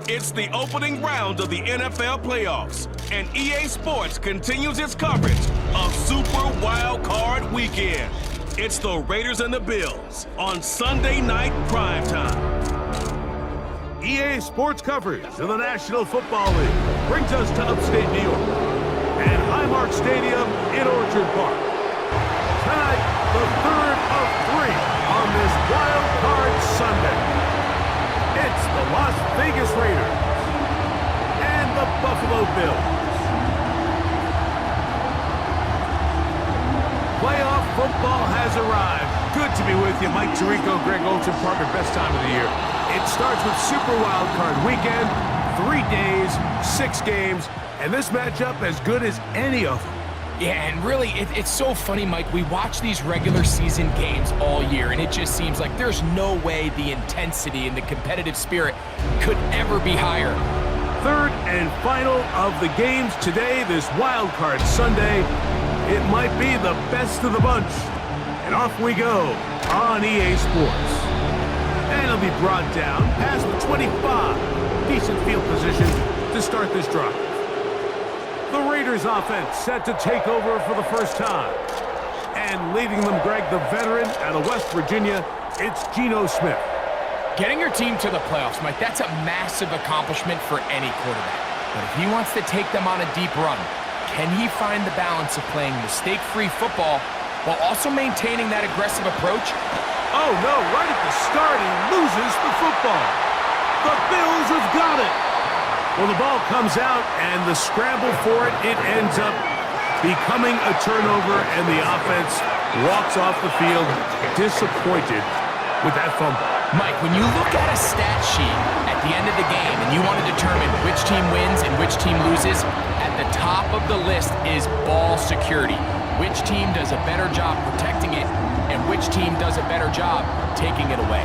It's the opening round of the NFL playoffs, and EA Sports continues its coverage of Super Wild Card Weekend. It's the Raiders and the Bills on Sunday Night Primetime. EA Sports coverage of the National Football League brings us to upstate New York and Highmark Stadium in Orchard Park. Tonight, the third of three on this Wild Card Sunday. It's the Las Vegas Raiders and the Buffalo Bills. Playoff football has arrived. Good to be with you. Mike Tirico, Greg Olsen, partner, best time of the year. It starts with Super Wild Card Weekend, 3 days, 6 games, and this matchup as good as any of them. Yeah, and really, it's so funny, Mike. We watch these regular season games all year, and it just seems like there's no way the intensity and the competitive spirit could ever be higher. Third and final of the games today, this Wild Card Sunday. It might be the best of the bunch. And off we go on EA Sports. And it'll be brought down past the 25. Decent field position to start this drive. The Raiders offense set to take over for the first time. And leading them, Greg, the veteran out of West Virginia, it's Geno Smith. Getting your team to the playoffs, Mike, that's a massive accomplishment for any quarterback. But if he wants to take them on a deep run, can he find the balance of playing mistake-free football while also maintaining that aggressive approach? Oh, no, right at the start, he loses the football. The Bills have got it. Well, the ball comes out, and the scramble for it, it ends up becoming a turnover, and the offense walks off the field disappointed with that fumble. Mike, when you look at a stat sheet at the end of the game and you want to determine which team wins and which team loses, at the top of the list is ball security. Which team does a better job protecting it, and which team does a better job taking it away.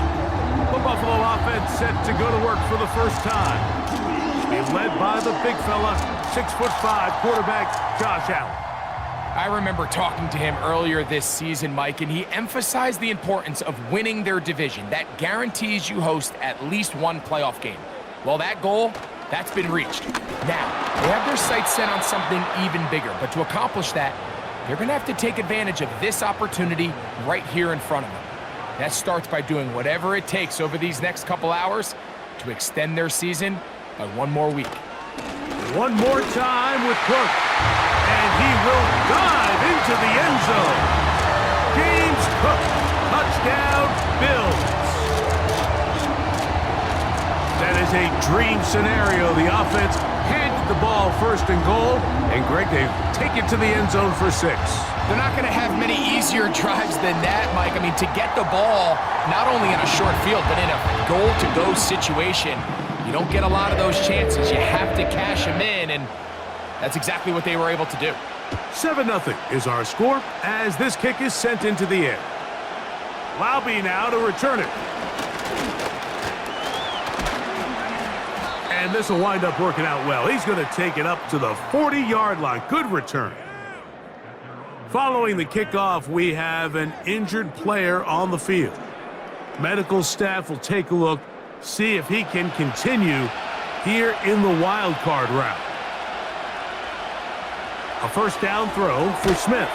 The Buffalo offense set to go to work for the first time. Being led by the big fella, 6'5" quarterback, Josh Allen. I remember talking to him earlier this season, Mike, and he emphasized the importance of winning their division. That guarantees you host at least one playoff game. Well, that goal, that's been reached. Now, they have their sights set on something even bigger, but to accomplish that, they're going to have to take advantage of this opportunity right here in front of them. That starts by doing whatever it takes over these next couple hours to extend their season by one more week. One more time with Cook, and he will dive into the end zone. James Cook, touchdown, Bills. That is a dream scenario. The offense handed the ball first and goal, and Greg, they take it to the end zone for 6. They're not going to have many easier drives than that, Mike. I mean, to get the ball, not only in a short field, but in a goal-to-go situation, you don't get a lot of those chances. You have to cash them in, and that's exactly what they were able to do. 7-0 is our score as this kick is sent into the air. Laube now to return it. And this will wind up working out well. He's going to take it up to the 40-yard line. Good return. Following the kickoff, we have an injured player on the field. Medical staff will take a look, see if he can continue here in the wild card round. A first down throw for Smith.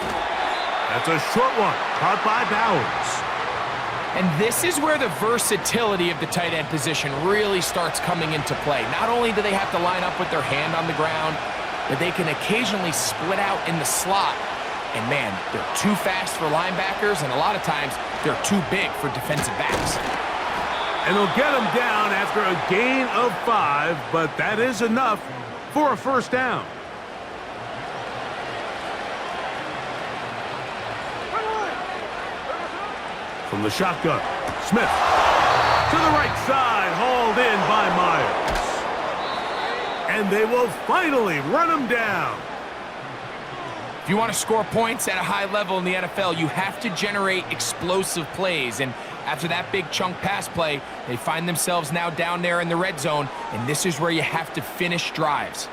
That's a short one, caught by Bowers. And this is where the versatility of the tight end position really starts coming into play. Not only do they have to line up with their hand on the ground, but they can occasionally split out in the slot. And man, they're too fast for linebackers, and a lot of times they're too big for defensive backs. And they'll get him down after a gain of 5, but that is enough for a first down. From the shotgun, Smith to the right side, hauled in by Myers. And they will finally run him down. If you want to score points at a high level in the NFL, you have to generate explosive plays. And after that big chunk pass play, they find themselves now down there in the red zone, and this is where you have to finish drives.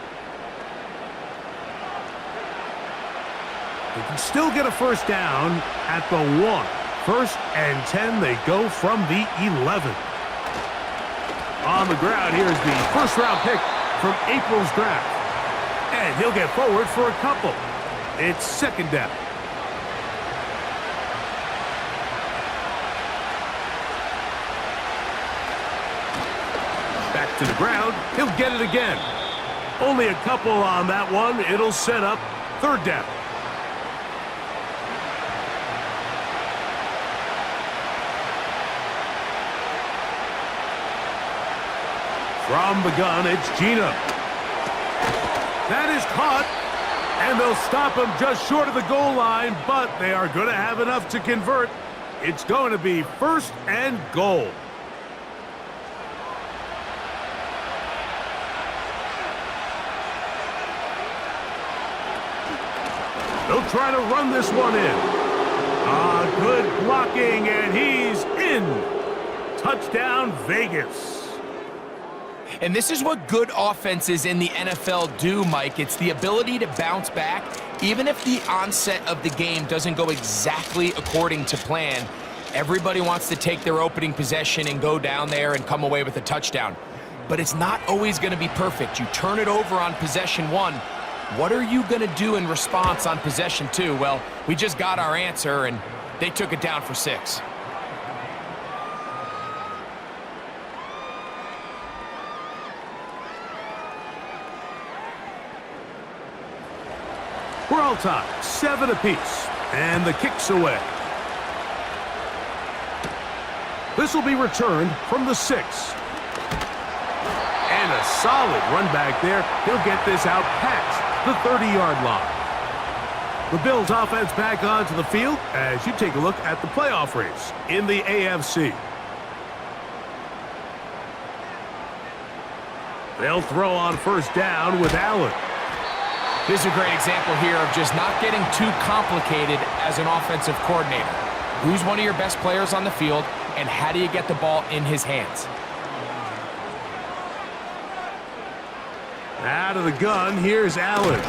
They can still get a first down at the 1. 1st and 10, they go from the 11. On the ground, here's the first-round pick from April's draft. And he'll get forward for a couple. It's second down. Back to the ground. He'll get it again. Only a couple on that one. It'll set up third down. From the gun, it's Geno. That is caught, and they'll stop him just short of the goal line, but they are going to have enough to convert. It's going to be first and goal. They'll try to run this one in. Good blocking, and he's in. Touchdown, Vegas. And this is what good offenses in the NFL do, Mike. It's the ability to bounce back, even if the onset of the game doesn't go exactly according to plan. Everybody wants to take their opening possession and go down there and come away with a touchdown. But it's not always going to be perfect. You turn it over on possession one. What are you going to do in response on possession two? Well, we just got our answer, and they took it down for 6. We're all tied, 7 apiece, and the kick's away. This will be returned from the 6. And a solid run back there. He'll get this out past the 30-yard line. The Bills offense back onto the field as you take a look at the playoff race in the AFC. They'll throw on first down with Allen. This is a great example here of just not getting too complicated as an offensive coordinator. Who's one of your best players on the field, and how do you get the ball in his hands? Out of the gun, here's Allen.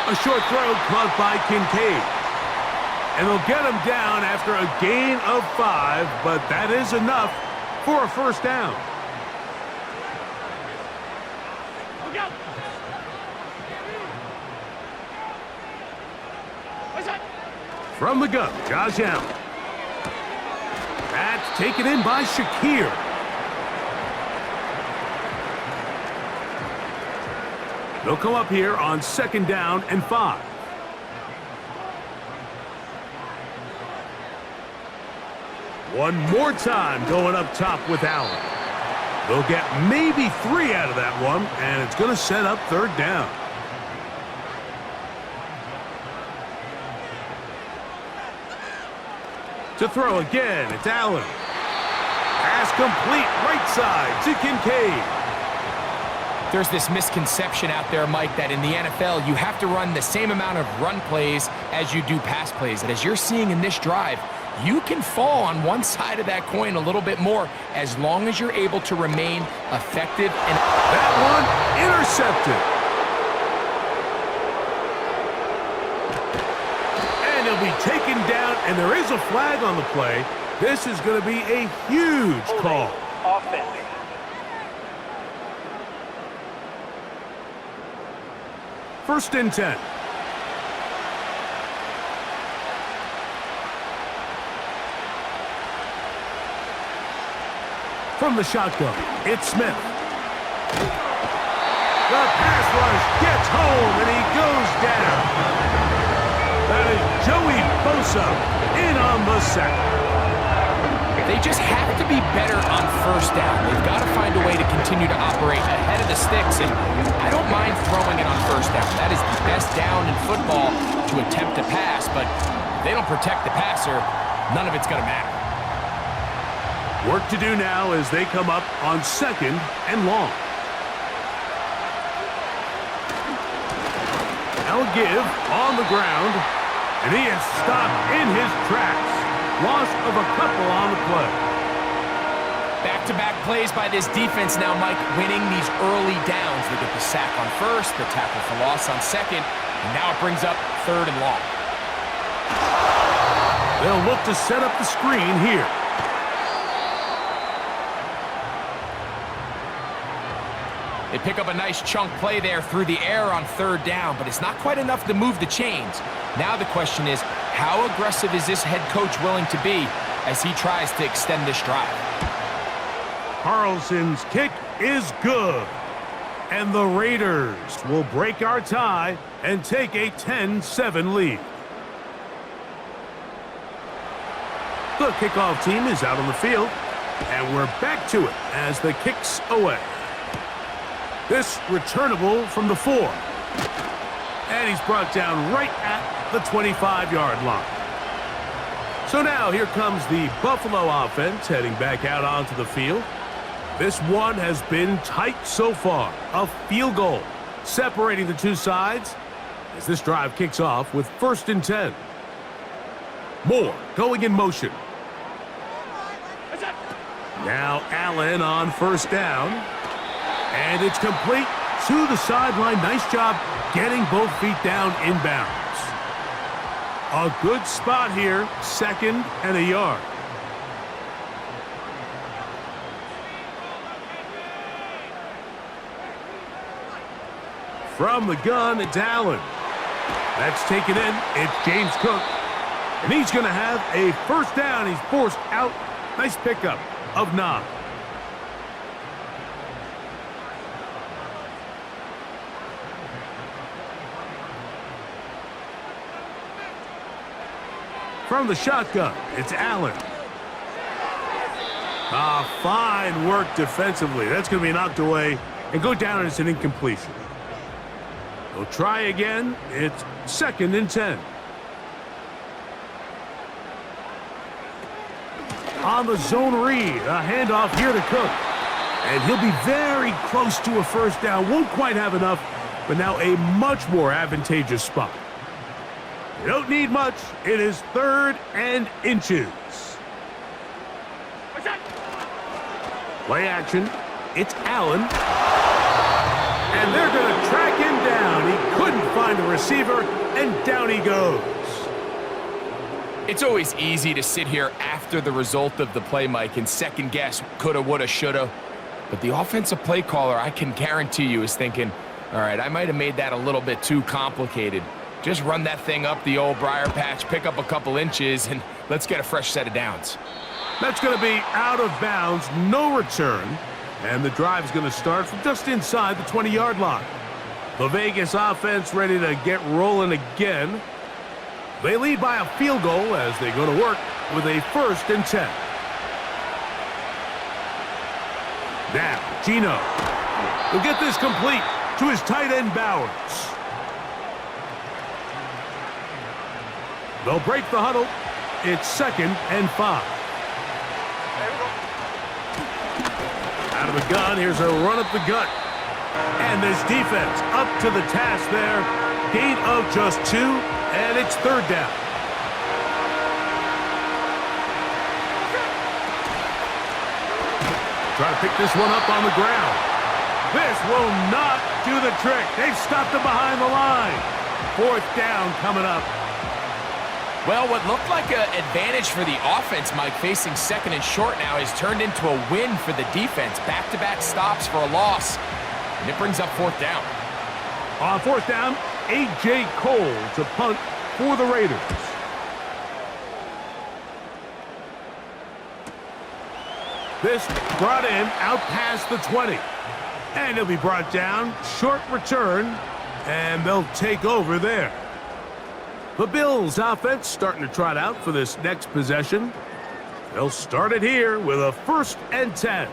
A short throw caught by Kincaid. And they'll get him down after a gain of 5, but that is enough for a first down. From the gun, Josh Allen. That's taken in by Shakir. They'll come up here on second down and 5. One more time going up top with Allen. They'll get maybe 3 out of that one, and it's going to set up third down. To throw again, it's Allen. Pass complete, right side to Kincaid. There's this misconception out there, Mike, that in the NFL, you have to run the same amount of run plays as you do pass plays. And as you're seeing in this drive, you can fall on one side of that coin a little bit more as long as you're able to remain effective. And that one intercepted. And he'll be taken down, and there is a flag on the play. This is going to be a huge call. Offense. First and 10. From the shotgun, it's Smith. The pass rush gets home, and he goes down. That is Joey Bosa in on the sack. They just have to be better on first down. They've got to find a way to continue to operate ahead of the sticks, and I don't mind throwing it on first down. That is the best down in football to attempt to pass, but if they don't protect the passer, none of it's going to matter. Work to do now as they come up on second and long. They'll give on the ground, and he is stopped in his tracks. Loss of a couple on the play. Back-to-back plays by this defense now, Mike, winning these early downs. They get the sack on first, the tackle for loss on second, and now it brings up third and long. They'll look to set up the screen here. They pick up a nice chunk play there through the air on 3rd down, but it's not quite enough to move the chains. Now the question is, how aggressive is this head coach willing to be as he tries to extend this drive? Carlson's kick is good. And the Raiders will break our tie and take a 10-7 lead. The kickoff team is out on the field, and we're back to it as the kick's away. This returnable from the 4. And he's brought down right at the 25-yard line. So now here comes the Buffalo offense heading back out onto the field. This one has been tight so far. A field goal separating the two sides as this drive kicks off with 1st and 10. Moore going in motion. Now Allen on 1st down. And it's complete to the sideline. Nice job getting both feet down inbounds. A good spot here, 2nd and a yard. From the gun, it's Allen. That's taken in. It's James Cook. And he's going to have a 1st down. He's forced out. Nice pickup of 9. From the shotgun, it's Allen. Fine work defensively. That's going to be knocked away and go down as an incompletion. They'll try again. It's 2nd and 10. On the zone read, a handoff here to Cook. And he'll be very close to a 1st down. Won't quite have enough, but now a much more advantageous spot. You don't need much. It is 3rd and inches. Play action. It's Allen. And they're going to track him down. He couldn't find the receiver, and down he goes. It's always easy to sit here after the result of the play, Mike, and second guess coulda, woulda, shoulda. But the offensive play caller, I can guarantee you, is thinking, all right, I might have made that a little bit too complicated. Just run that thing up the old briar patch, pick up a couple inches, and let's get a fresh set of downs. That's going to be out of bounds, no return. And the drive is going to start from just inside the 20-yard line. The Vegas offense ready to get rolling again. They lead by a field goal as they go to work with a 1st and 10. Now, Geno will get this complete to his tight end Bowers. They'll break the huddle. It's 2nd and 5. Out of the gun, here's a run up the gut. And this defense up to the task there. Gain of just 2, and it's 3rd down. Try to pick this one up on the ground. This will not do the trick. They've stopped him behind the line. 4th down coming up. Well, what looked like an advantage for the offense, Mike, facing 2nd and short now, has turned into a win for the defense. Back-to-back stops for a loss. And it brings up 4th down. On 4th down, A.J. Cole to punt for the Raiders. This brought in out past the 20. And he'll be brought down. Short return. And they'll take over there. The Bills offense starting to trot out for this next possession. They'll start it here with a 1st and 10.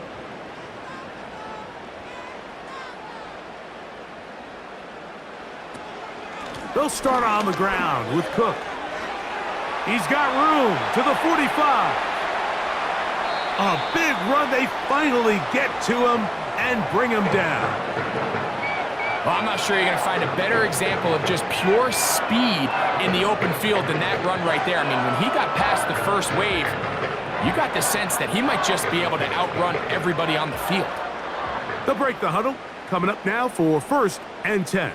They'll start on the ground with Cook. He's got room to the 45. A big run. They finally get to him and bring him down. Well, I'm not sure you're going to find a better example of just pure speed in the open field than that run right there. I mean, when he got past the first wave, you got the sense that he might just be able to outrun everybody on the field. They'll break the huddle. Coming up now for 1st and 10.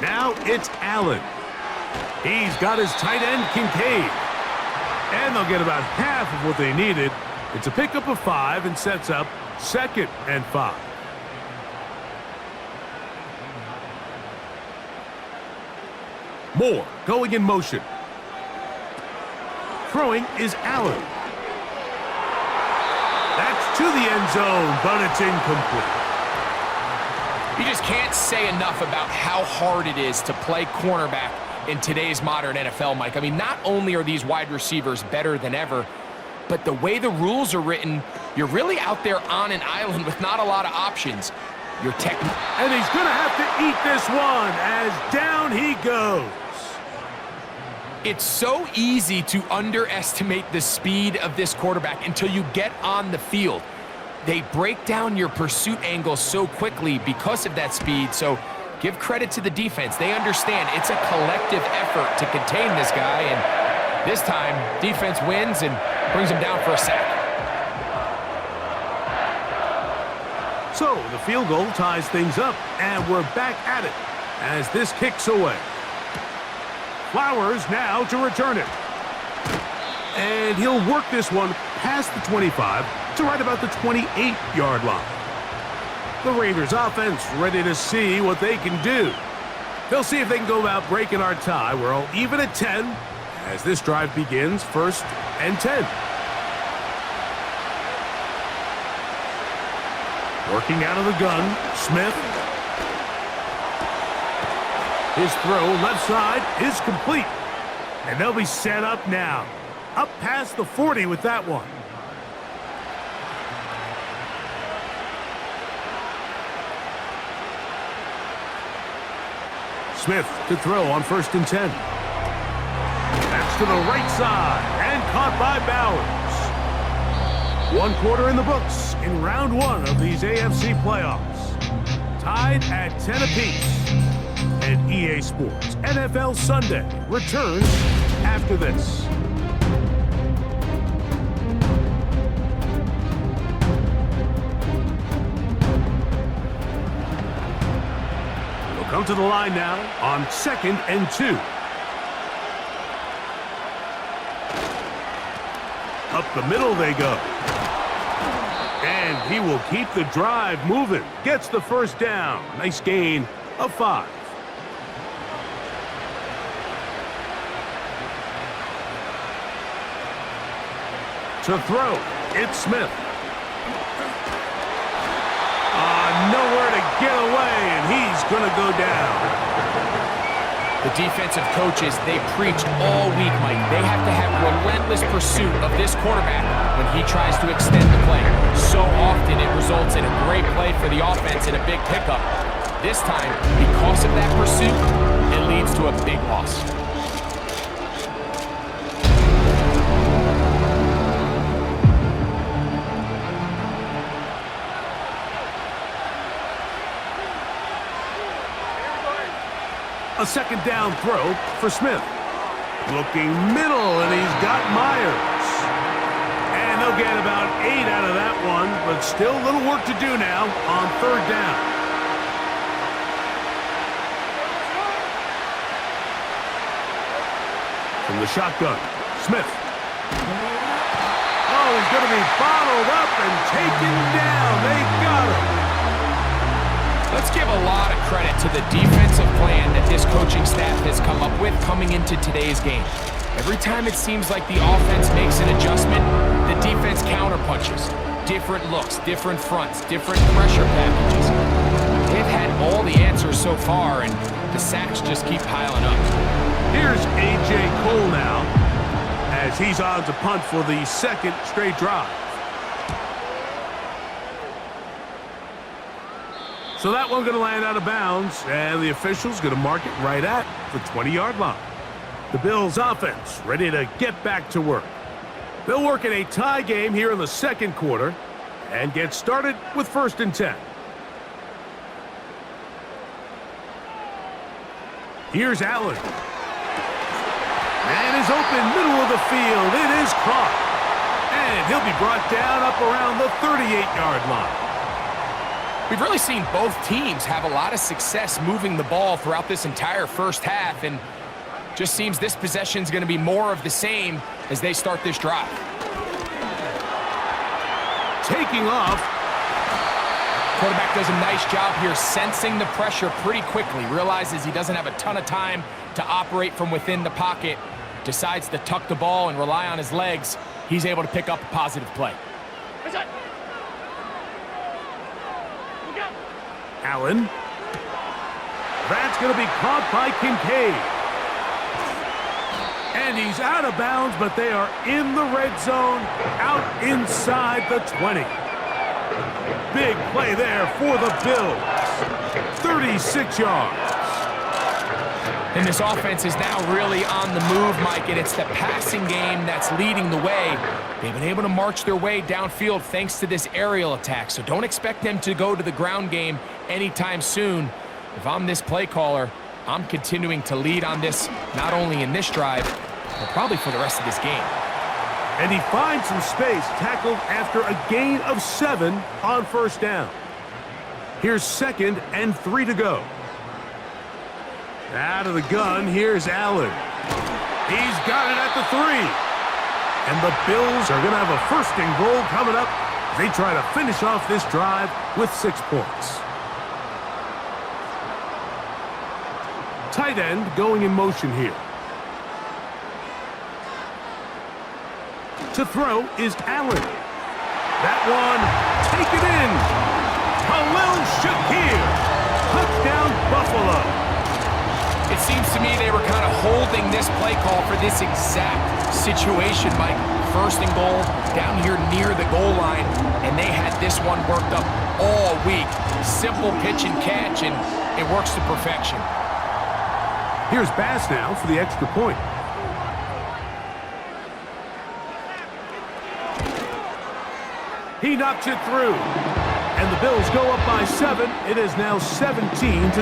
Now it's Allen. He's got his tight end, Kincaid. And they'll get about half of what they needed. It's a pickup of 5 and sets up 2nd and 5. Moore going in motion. Throwing is Allen. That's to the end zone, but it's incomplete. You just can't say enough about how hard it is to play cornerback in today's modern NFL, Mike. I mean, not only are these wide receivers better than ever, but the way the rules are written, you're really out there on an island with not a lot of options. Your technique. And he's going to have to eat this one as down he goes. It's so easy to underestimate the speed of this quarterback until you get on the field. They break down your pursuit angle so quickly because of that speed, so give credit to the defense. They understand it's a collective effort to contain this guy, and this time, defense wins and brings him down for a sack. So the field goal ties things up, and we're back at it as this kicks away. Flowers now to return it. And he'll work this one past the 25 to right about the 28-yard line. The Raiders offense ready to see what they can do. They'll see if they can go about breaking our tie. We're all even at 10 as this drive begins, 1st and 10. Working out of the gun, Smith. His throw left side is complete. And they'll be set up now. Up past the 40 with that one. Smith to throw on 1st and 10. That's to the right side and caught by Bowers. 1 quarter in the books in round 1 of these AFC playoffs. Tied at 10 apiece. And EA Sports NFL Sunday returns after this. We'll come to the line now on 2nd and 2. Up the middle they go. And he will keep the drive moving. Gets the 1st down. Nice gain of 5. To throw, it's Smith. Nowhere to get away, and he's going to go down. The defensive coaches, they preach all week, Mike. They have to have relentless pursuit of this quarterback when he tries to extend the play. So often it results in a great play for the offense and a big pickup. This time, because of that pursuit, it leads to a big loss. A 2nd down throw for Smith. Looking middle, and he's got Myers. And they'll get about 8 out of that one, but still a little work to do now on 3rd down. From the shotgun, Smith. Oh, he's going to be bottled up and taken down. They got him. Let's give a lot of credit to the defensive plan that this coaching staff has come up with coming into today's game. Every time it seems like the offense makes an adjustment, the defense counterpunches. Different looks, different fronts, different pressure packages. They've had all the answers so far, and the sacks just keep piling up. Here's A.J. Cole now, as he's on to punt for the 2nd straight drive. So that one's going to land out of bounds, and the official's going to mark it right at the 20-yard line. The Bills' offense ready to get back to work. They'll work in a tie game here in the 2nd quarter and get started with 1st and 10. Here's Allen. And is open middle of the field. It is caught. And he'll be brought down up around the 38-yard line. We've really seen both teams have a lot of success moving the ball throughout this entire 1st half, and just seems this possession's going to be more of the same as they start this drive. Taking off, Quarterback does a nice job here sensing the pressure pretty quickly, realizes he doesn't have a ton of time to operate from within the pocket, decides to tuck the ball and rely on his legs. He's able to pick up a positive play. Allen. That's going to be caught by Kincaid. And he's out of bounds, but they are in the red zone, out inside the 20. Big play there for the Bills. 36 yards. And this offense is now really on the move, Mike, and it's the passing game that's leading the way. They've been able to march their way downfield thanks to this aerial attack, so don't expect them to go to the ground game anytime soon. If I'm this play caller, I'm continuing to lead on this, not only in this drive, but probably for the rest of this game. And he finds some space, tackled after a gain of 7 on first down. Here's 2nd and 3 to go. Out of the gun, here's Allen. He's got it at the 3. And the Bills are going to have a 1st and goal coming up. They try to finish off this drive with 6 points. Tight end going in motion here. To throw is Allen. That one, take it in. Khalil Shakir. Touchdown, Buffalo. It seems to me they were kind of holding this play call for this exact situation, Mike. 1st and goal, down here near the goal line, and they had this one worked up all week. Simple pitch and catch, and it works to perfection. Here's Bass now for the extra point. He knocks it through. And the Bills go up by 7. It is now 17-10.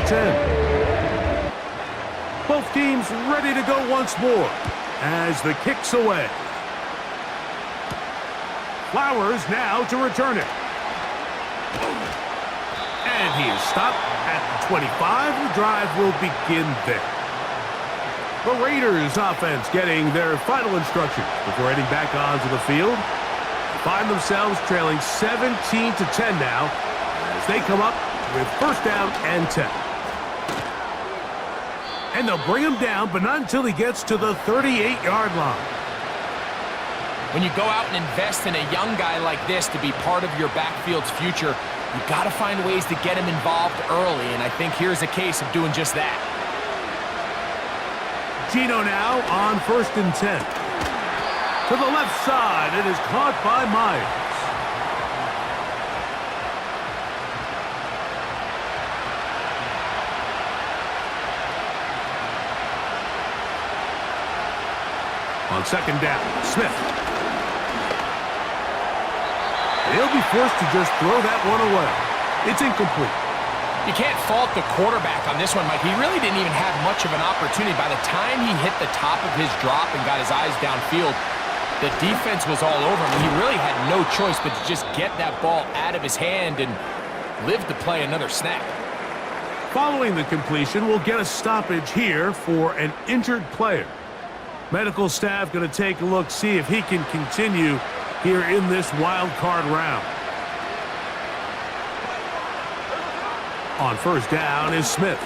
Both teams ready to go once more as the kick's away. Flowers now to return it. And he is stopped at the 25. The drive will begin there. The Raiders offense getting their final instructions before heading back onto the field. Find themselves trailing 17-10 now as they come up with 1st down and 10. And they'll bring him down, but not until he gets to the 38-yard line. When you go out and invest in a young guy like this to be part of your backfield's future, you've got to find ways to get him involved early, and I think here's a case of doing just that. Geno now on 1st and 10. To the left side, it is caught by Myers. On 2nd down, Smith. He'll be forced to just throw that one away. It's incomplete. You can't fault the quarterback on this one, Mike. He really didn't even have much of an opportunity. By the time he hit the top of his drop and got his eyes downfield, the defense was all over him. He really had no choice but to just get that ball out of his hand and live to play another snap. Following the completion, we'll get a stoppage here for an injured player. Medical staff going to take a look, see if he can continue here in this wild card round. On 1st down is Smith.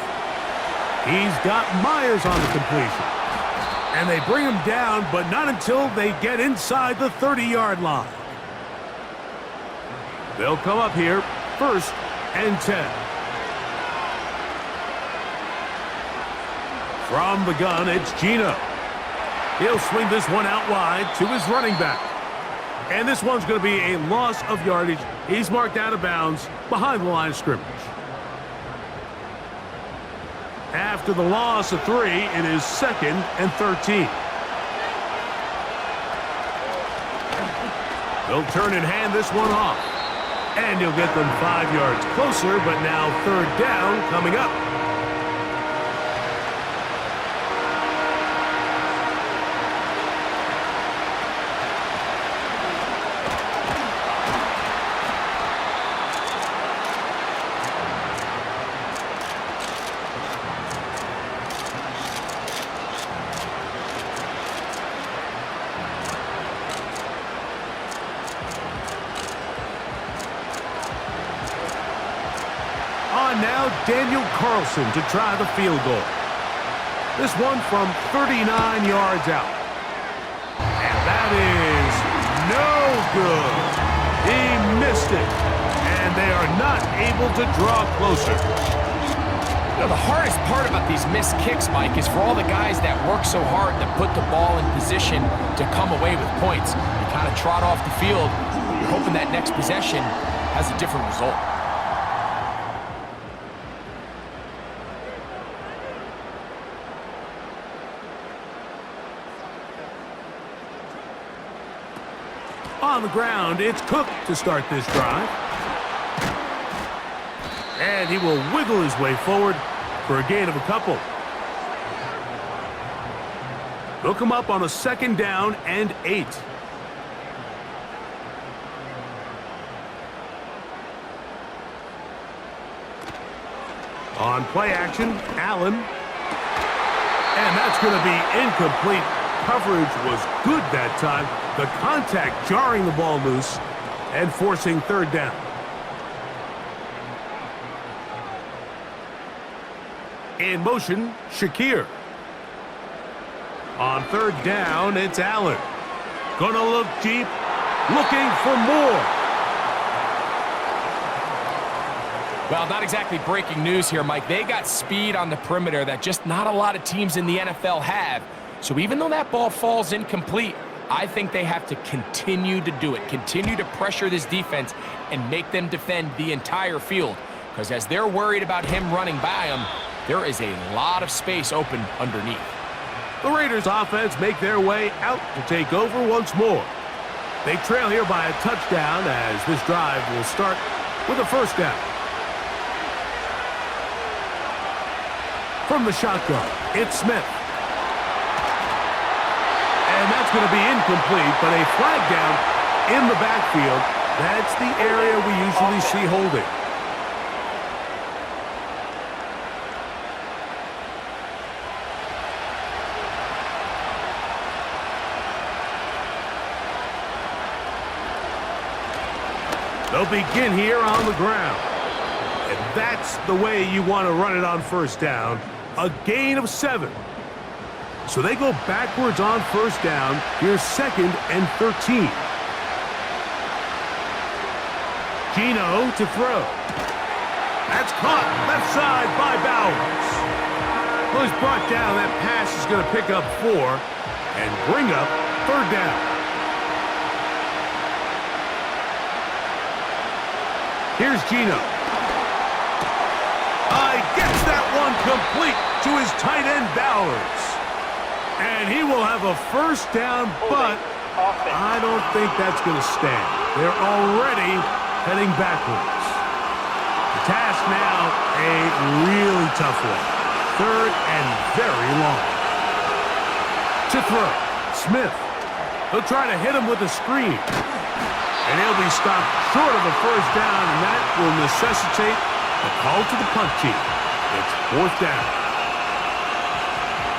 He's got Myers on the completion. And they bring him down, but not until they get inside the 30-yard line. They'll come up here, 1st and 10. From the gun, it's Geno. He'll swing this one out wide to his running back. And this one's going to be a loss of yardage. He's marked out of bounds behind the line of scrimmage. After the loss of 3, it is 2nd and 13. They'll turn and hand this one off. And he'll get them 5 yards closer, but now 3rd down coming up. On now, Daniel Carlson to try the field goal. This one from 39 yards out. And that is no good. He missed it. And they are not able to draw closer. You know, the hardest part about these missed kicks, Mike, is for all the guys that work so hard to put the ball in position to come away with points. You kind of trot off the field. You're hoping that next possession has a different result. On the ground, it's Cook to start this drive. And he will wiggle his way forward for a gain of a couple. They'll come up on a 2nd down and 8. On play action, Allen. And that's going to be incomplete. Coverage was good that time. The contact jarring the ball loose and forcing 3rd down. In motion, Shakir. On 3rd down, it's Allen. Gonna look deep, looking for more. Well, not exactly breaking news here, Mike. They got speed on the perimeter that just not a lot of teams in the NFL have. So even though that ball falls incomplete, I think they have to continue to do it, continue to pressure this defense and make them defend the entire field. Because as they're worried about him running by them, there is a lot of space open underneath. The Raiders offense make their way out to take over once more. They trail here by a touchdown as this drive will start with a 1st down. From the shotgun, it's Smith. And that's going to be incomplete, but a flag down in the backfield. That's the area we usually see holding. They'll begin here on the ground. And that's the way you want to run it on 1st down. A gain of 7. So they go backwards on 1st down. Here's 2nd and 13. Geno to throw. That's caught left side by Bowers. Well, he's brought down. That pass is going to pick up 4 and bring up 3rd down. Here's Geno. Gets that one complete to his tight end, Bowers. And he will have a 1st down, but I don't think that's going to stand. They're already heading backwards. The task now, a really tough one. 3rd and very long. To throw, Smith. He'll try to hit him with a screen. And he'll be stopped short of a 1st down, and that will necessitate a call to the punt team. It's 4th down.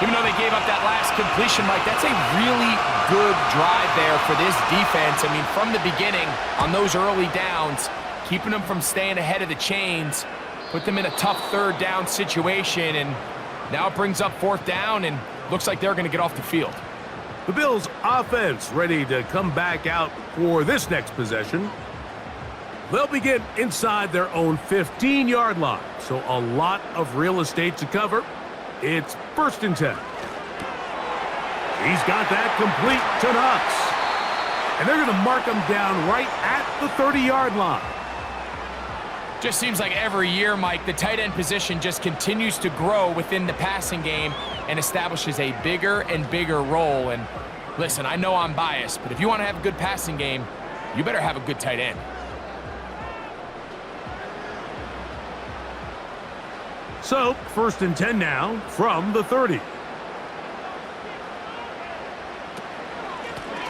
Even though they gave up that last completion, Mike, that's a really good drive there for this defense. I mean, from the beginning, on those early downs, keeping them from staying ahead of the chains, put them in a tough 3rd down situation, and now it brings up 4th down, and looks like they're going to get off the field. The Bills' offense ready to come back out for this next possession. They'll begin inside their own 15-yard line, so a lot of real estate to cover. It's 1st and 10. He's got that complete to Knox. And they're going to mark him down right at the 30-yard line. Just seems like every year, Mike, the tight end position just continues to grow within the passing game and establishes a bigger and bigger role. And listen, I know I'm biased, but if you want to have a good passing game, you better have a good tight end. So, 1st and 10 now from the 30.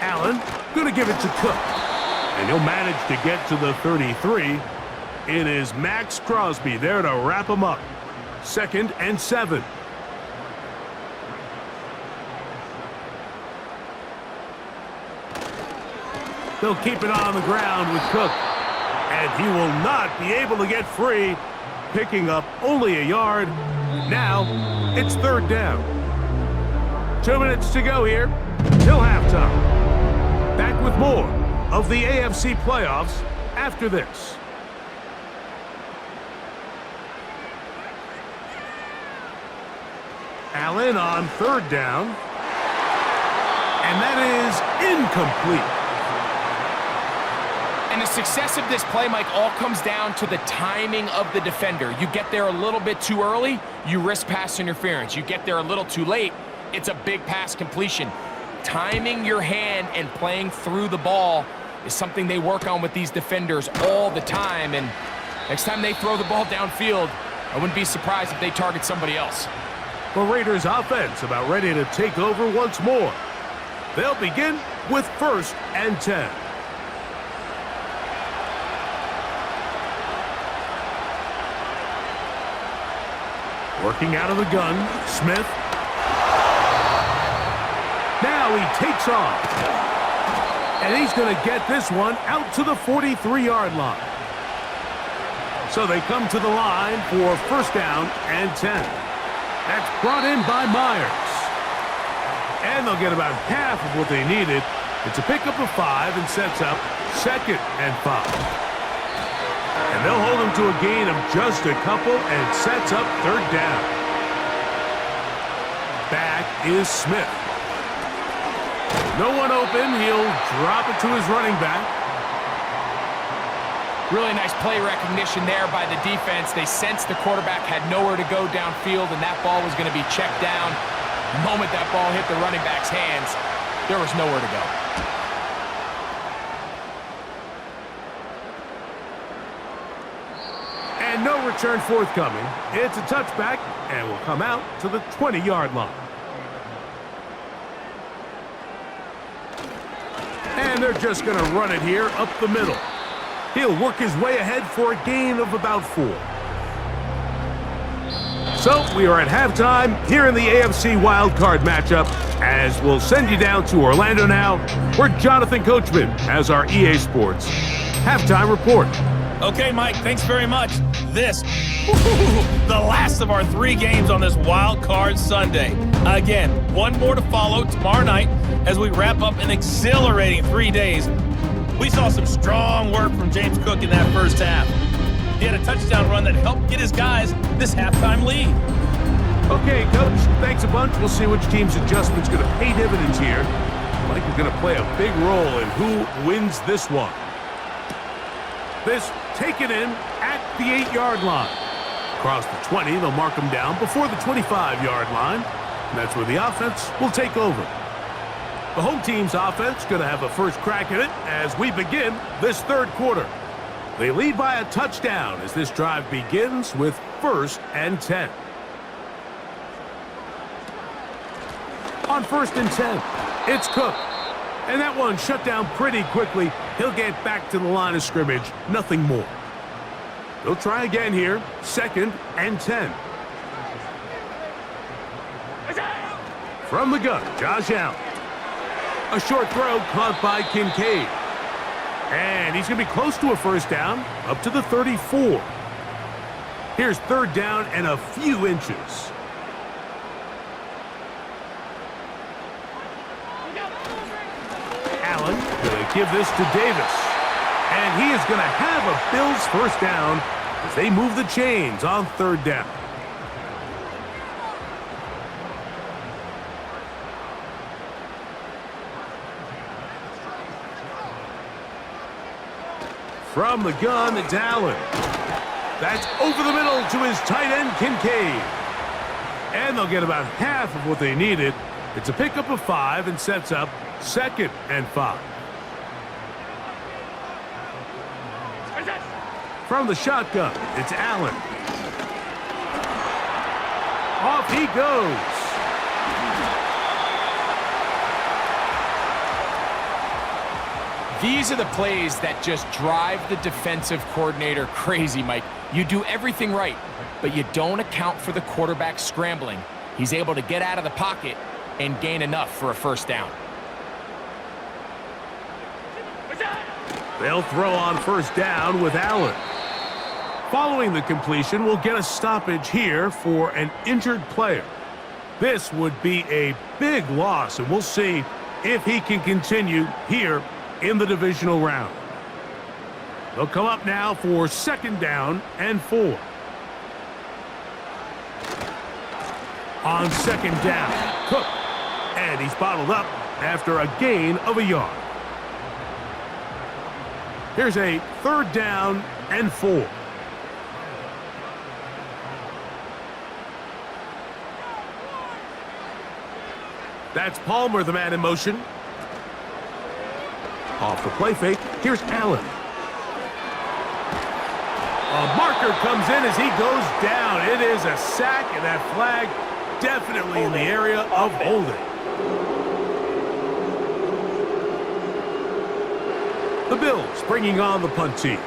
Allen going to give it to Cook. And he'll manage to get to the 33. It is Max Crosby there to wrap him up. 2nd and 7. They'll keep it on the ground with Cook. And he will not be able to get free. picking up only a yard. Now, it's third down. 2 minutes to go here till halftime. Back with more of the AFC playoffs after this. Allen on third down. And that is incomplete. And the success of this play, Mike, all comes down to the timing of the defender. You get there a little bit too early, you risk pass interference. You get there a little too late, it's a big pass completion. Timing your hand and playing through the ball is something they work on with these defenders all the time. And next time they throw the ball downfield, I wouldn't be surprised if they target somebody else. The Raiders offense about ready to take over once more. They'll begin with 1st and 10. Working out of the gun, Smith. Now he takes off. And he's going to get this one out to the 43-yard line. So they come to the line for 1st down and 10. That's brought in by Myers. And they'll get about half of what they needed. It's a pickup of 5 and sets up 2nd and 5. And they'll hold him to a gain of just a couple and sets up 3rd down. Back is Smith. No one open. He'll drop it to his running back. Really nice play recognition there by the defense. They sensed the quarterback had nowhere to go downfield, and that ball was going to be checked down. The moment that ball hit the running back's hands, there was nowhere to go. And no return forthcoming. It's a touchback, and will come out to the 20-yard line. And they're just going to run it here up the middle. He'll work his way ahead for a gain of about 4. So we are at halftime here in the AFC Wild Card matchup, as we'll send you down to Orlando now, where Jonathan Coachman has our EA Sports halftime report. Okay, Mike, thanks very much. This, the last of our 3 games on this Wild Card Sunday. Again, one more to follow tomorrow night as we wrap up an exhilarating 3 days. We saw some strong work from James Cook in that first half. He had a touchdown run that helped get his guys this halftime lead. Okay, Coach, thanks a bunch. We'll see which team's adjustment's going to pay dividends here. Mike is going to play a big role in who wins this one. This taken in at the 8-yard line. Across the 20, they'll mark him down before the 25-yard line. And that's where the offense will take over. The home team's offense going to have a first crack at it as we begin this 3rd quarter. They lead by a touchdown as this drive begins with 1st and 10. On 1st and 10, it's Cook. And that one shut down pretty quickly. He'll get back to the line of scrimmage, nothing more. They'll try again here, 2nd and 10. From the gun, Josh Allen. A short throw caught by Kincaid. And he's going to be close to a 1st down, up to the 34. Here's 3rd down and a few inches. Allen going to give this to Davis. And he is going to have a Bills 1st down as they move the chains on 3rd down. From the gun, it's Allen. That's over the middle to his tight end, Kincaid. And they'll get about half of what they needed. It's a pickup of 5 and sets up 2nd and 5. From the shotgun, it's Allen. Off he goes. These are the plays that just drive the defensive coordinator crazy, Mike. You do everything right, but you don't account for the quarterback scrambling. He's able to get out of the pocket and gain enough for a 1st down. They'll throw on 1st down with Allen. Following the completion, we'll get a stoppage here for an injured player. This would be a big loss, and we'll see if he can continue here in the divisional round. They'll come up now for 2nd down and 4. On 2nd down, Cook. And he's bottled up after a gain of a yard. Here's a 3rd down and 4. That's Palmer, the man in motion. Off the play fake, here's Allen. A marker comes in as he goes down. It is a sack, and that flag definitely in the area of holding. The Bills bringing on the punt team.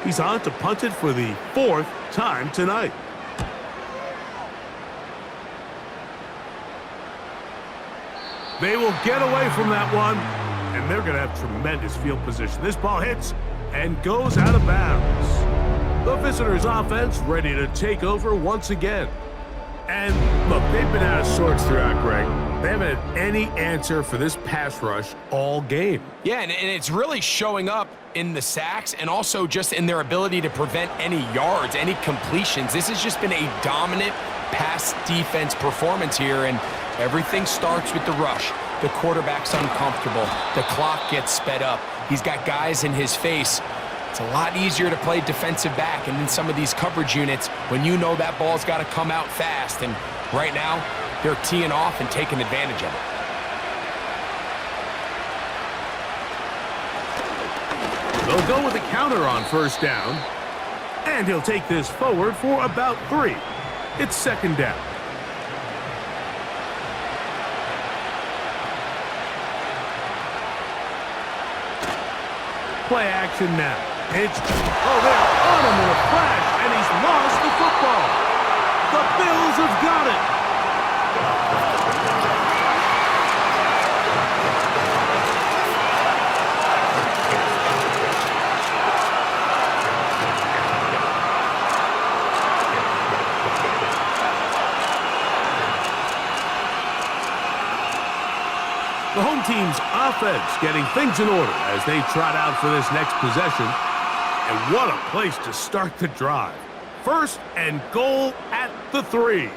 He's on to punt it for the 4th time tonight. They will get away from that one, and they're going to have tremendous field position. This ball hits and goes out of bounds. The visitors' offense ready to take over once again. And look, they've been out of sorts throughout, Greg. They haven't had any answer for this pass rush all game. Yeah, and it's really showing up in the sacks and also just in their ability to prevent any yards, any completions. This has just been a dominant pass defense performance here, and everything starts with the rush. The quarterback's uncomfortable. The clock gets sped up. He's got guys in his face. It's a lot easier to play defensive back and in some of these coverage units when you know that ball's got to come out fast. And right now, they're teeing off and taking advantage of it. They'll go with a counter on 1st down. And he'll take this forward for about 3. It's 2nd down. Play action now. It's, they're on him in a flash, and he's lost the football. The Bills have got it. The home team's offense getting things in order as they trot out for this next possession. And what a place to start the drive. 1st and goal at the 3.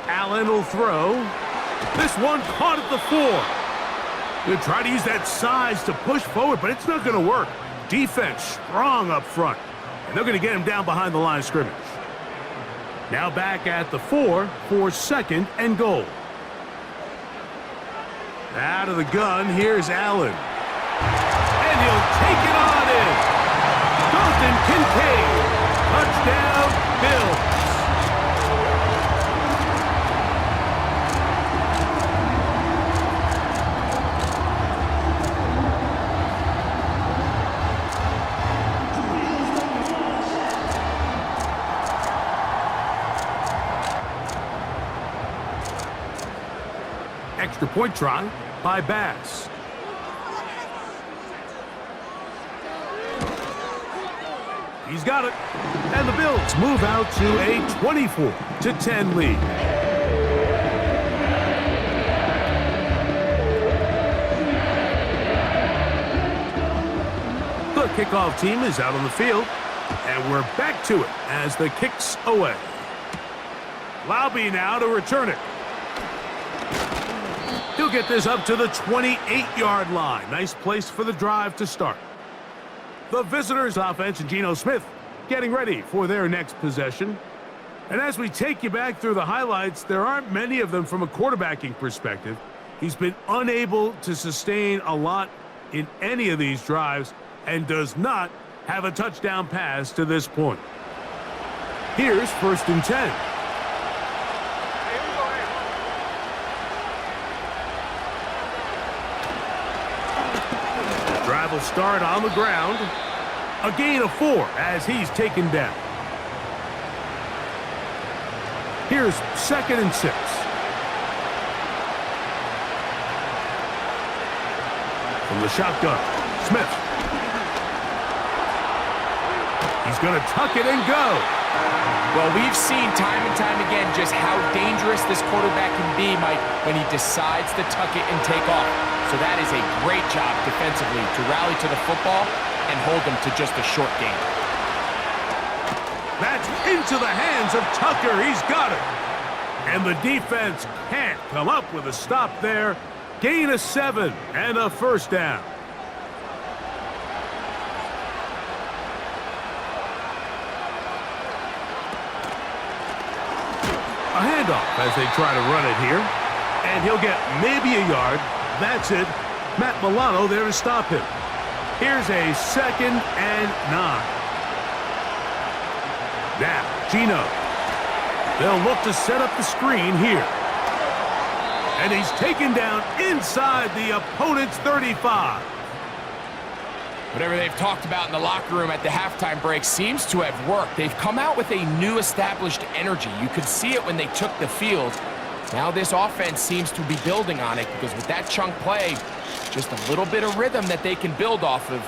Allen will throw. This one caught at the 4. They'll try to use that size to push forward, but it's not going to work. Defense strong up front. And they're going to get him down behind the line of scrimmage. Now back at the 4 for 2nd and goal. Out of the gun, here's Allen. And he'll take it on in. Dalton Kincaid. Touchdown, Bills. Extra point try by Bass. He's got it. And the Bills move out to a 24-10 lead. The kickoff team is out on the field. And we're back to it as the kick's away. Laube now to return it. He'll get this up to the 28-yard line. Nice place for the drive to start. The visitors' offense and Geno Smith getting ready for their next possession. And as we take you back through the highlights, there aren't many of them from a quarterbacking perspective. He's been unable to sustain a lot in any of these drives and does not have a touchdown pass to this point. Here's 1st and 10. Drive will start on the ground. A gain of 4 as he's taken down. Here's 2nd and 6. From the shotgun, Smith. He's going to tuck it and go. Well, we've seen time and time again just how dangerous this quarterback can be, Mike, when he decides to tuck it and take off. So that is a great job defensively to rally to the football and hold them to just a short gain. That's into the hands of Tucker. He's got it. And the defense can't come up with a stop there. Gain of 7 and a first down. A handoff as they try to run it here. And he'll get maybe a yard. That's it. Matt Milano there to stop him. Here's a 2nd and 9. Now, Geno. They'll look to set up the screen here. And he's taken down inside the opponent's 35. Whatever they've talked about in the locker room at the halftime break seems to have worked. They've come out with a new established energy. You could see it when they took the field. Now this offense seems to be building on it because with that chunk play, just a little bit of rhythm that they can build off of.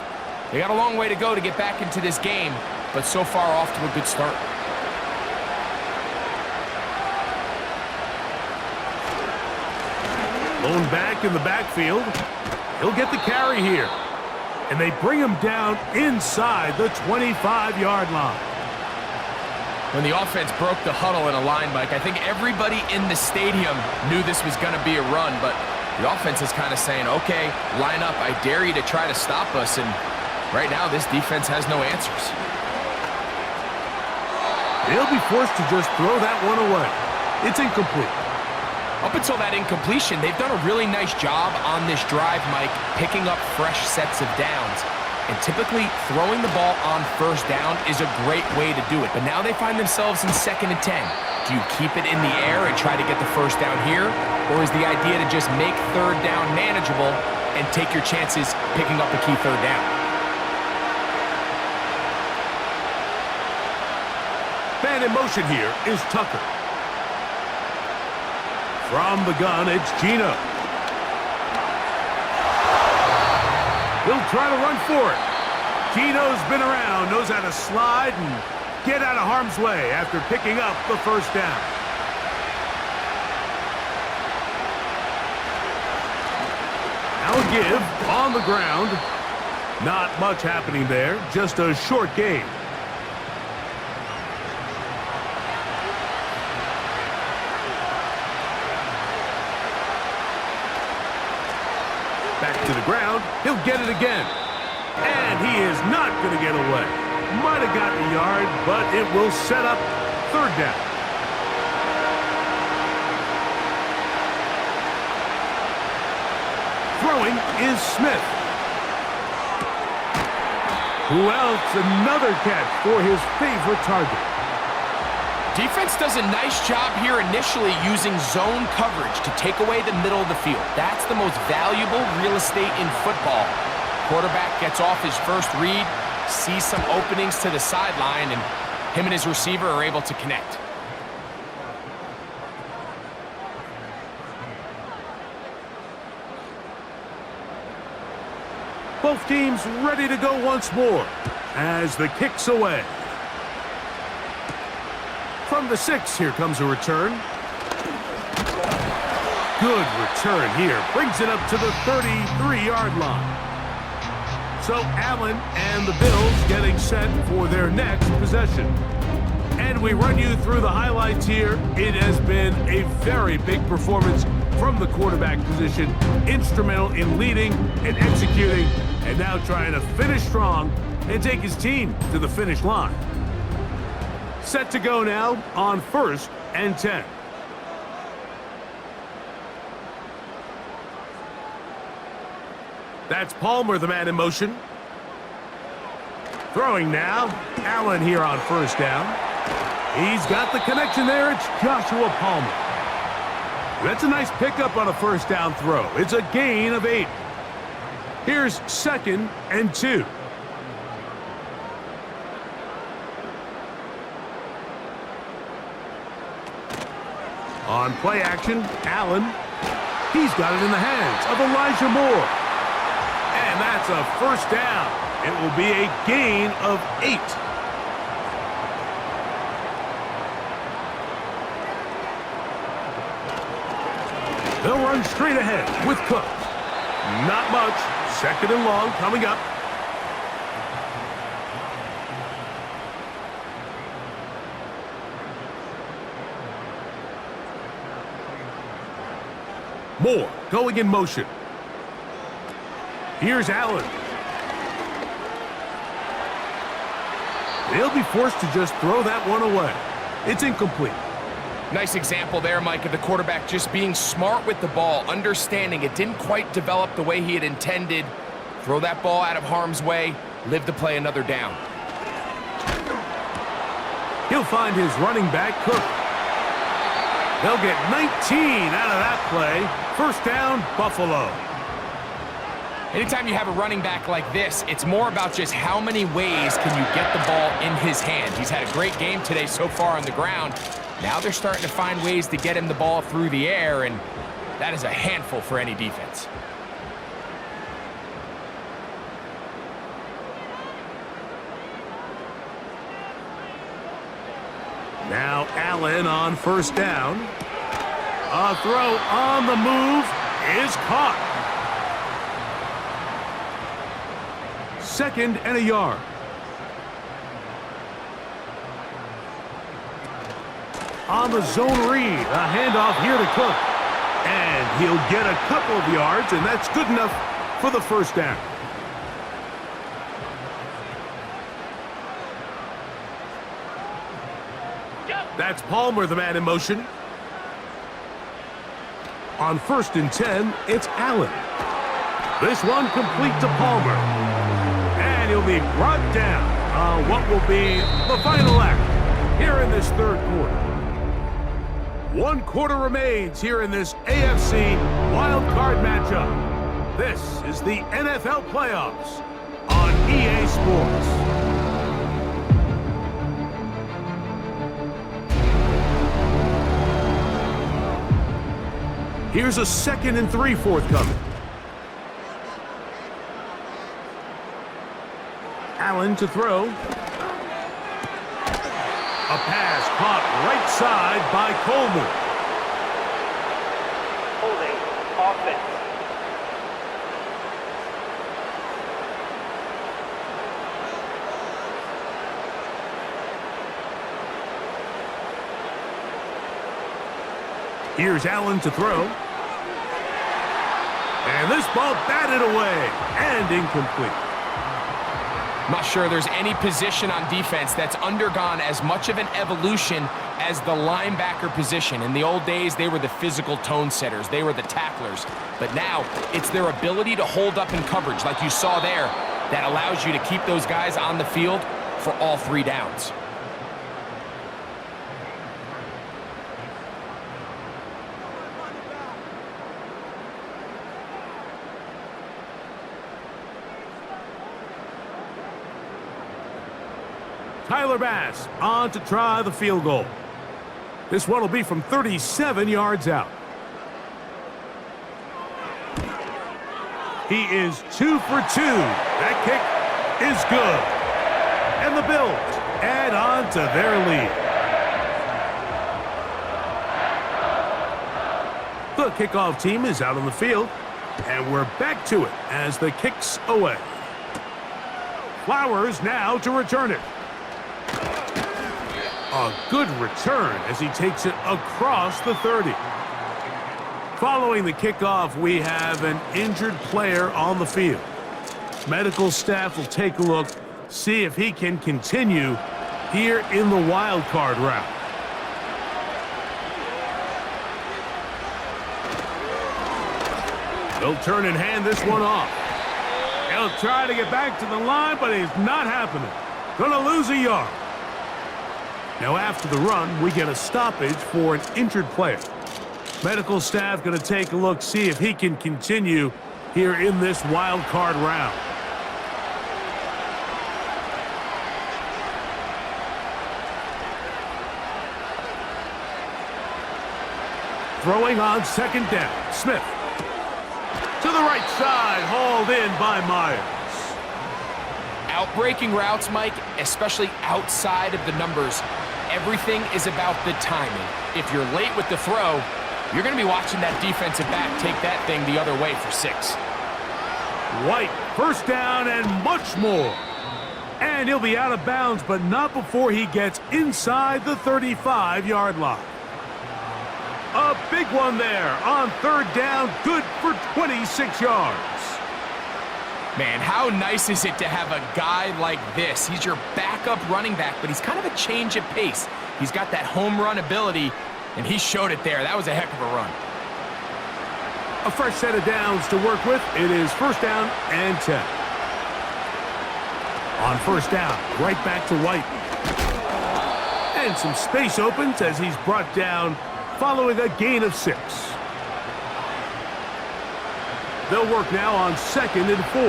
They got a long way to go to get back into this game, but so far off to a good start. Lone back in the backfield. He'll get the carry here. And they bring him down inside the 25-yard line. When the offense broke the huddle in a line, Mike, I think everybody in the stadium knew this was going to be a run, but the offense is kind of saying, okay, line up. I dare you to try to stop us. And right now, this defense has no answers. They'll be forced to just throw that one away. It's incomplete. Up until that incompletion, they've done a really nice job on this drive, Mike, picking up fresh sets of downs. And typically, throwing the ball on first down is a great way to do it. But now they find themselves in 2nd and 10. Do you keep it in the air and try to get the first down here? Or is the idea to just make 3rd down manageable and take your chances picking up a key 3rd down? Man in motion here is Tucker. From the gun, it's Geno. He'll try to run for it. Geno's been around, knows how to slide and get out of harm's way after picking up the first down. Now a give on the ground. Not much happening there, just a short gain. Back to the ground. He'll get it again. And he is not going to get away. Might have gotten a yard, but it will set up 3rd down. Throwing is Smith. Who else? Another catch for his favorite target. Defense does a nice job here initially using zone coverage to take away the middle of the field. That's the most valuable real estate in football. Quarterback gets off his first read, sees some openings to the sideline, and him and his receiver are able to connect. Both teams ready to go once more as the kick's away. From the 6, here comes a return. Good return here. Brings it up to the 33-yard line. So Allen and the Bills getting set for their next possession. And we run you through the highlights here. It has been a very big performance from the quarterback position. Instrumental in leading and executing, and now trying to finish strong and take his team to the finish line. Set to go now on 1st and 10. That's Palmer, the man in motion. Throwing now. Allen here on 1st down. He's got the connection there. It's Joshua Palmer. That's a nice pickup on a 1st down throw. It's a gain of 8. Here's 2nd and 2. On play action, Allen. He's got it in the hands of Elijah Moore. And that's a 1st down. It will be a gain of 8. They'll run straight ahead with Cook. Not much. 2nd and long coming up. Moore going in motion. Here's Allen. They'll be forced to just throw that one away. It's incomplete. Nice example there, Mike, of the quarterback just being smart with the ball, understanding it didn't quite develop the way he had intended. Throw that ball out of harm's way, live to play another down. He'll find his running back, Cook. They'll get 19 out of that play. 1st down, Buffalo. Anytime you have a running back like this, it's more about just how many ways can you get the ball in his hand. He's had a great game today so far on the ground. Now they're starting to find ways to get him the ball through the air, and that is a handful for any defense. Now Allen on 1st down. A throw on the move is caught. 2nd and a yard. On the zone read, a handoff here to Cook. And he'll get a couple of yards, and that's good enough for the 1st down. That's Palmer, the man in motion. On 1st and 10, it's Allen. This one complete to Palmer. And he'll be brought down on what will be the final act here in this 3rd quarter. 1 quarter remains here in this AFC Wild Card matchup. This is the NFL Playoffs on EA Sports. Here's a 2nd and 3 forthcoming. Allen to throw. A pass caught right side by Coleman. Holding offense. Here's Allen to throw. And this ball batted away and incomplete. Not sure there's any position on defense that's undergone as much of an evolution as the linebacker position. In the old days, they were the physical tone setters. They were the tacklers. But now, it's their ability to hold up in coverage, like you saw there, that allows you to keep those guys on the field for all 3 downs. Tyler Bass on to try the field goal. This one will be from 37 yards out. He is 2 for 2. That kick is good. And the Bills add on to their lead. The kickoff team is out on the field, and we're back to it as the kick's away. Flowers now to return it. A good return as he takes it across the 30. Following the kickoff, we have an injured player on the field. Medical staff will take a look, see if he can continue here in the wild card round. They'll turn and hand this one off. He'll try to get back to the line, but it's not happening. Gonna lose a yard. Now after the run, we get a stoppage for an injured player. Medical staff going to take a look, see if he can continue here in this wild card round. Throwing on 2nd down, Smith. To the right side, hauled in by Myers. Outbreaking routes, Mike, especially outside of the numbers, everything is about the timing. If you're late with the throw, You're going to be watching that defensive back take that thing the other way for 6. White, first down and much more. And he'll be out of bounds, but not before he gets inside the 35-yard line. A big one there on third down, good for 26 yards. Man, how nice is it to have a guy like this? He's your backup running back, but he's kind of a change of pace. He's got that home run ability, and he showed it there. That was a heck of a run. A fresh set of downs to work with. It is first down and 10. On first down, right back to White. And some space opens as he's brought down following a gain of 6. They'll work now on second and 4.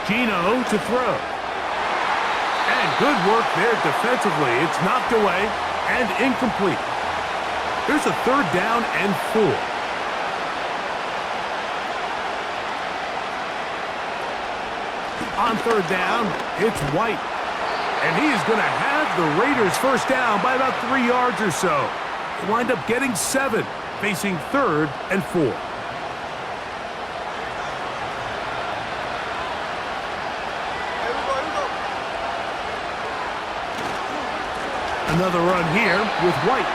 Geno to throw. And good work there defensively. It's knocked away and incomplete. Here's a third down and 4. On third down, it's White. And he is going to have the Raiders first down by about 3 yards or so. They wind up getting 7, facing third and 4. Another run here with White.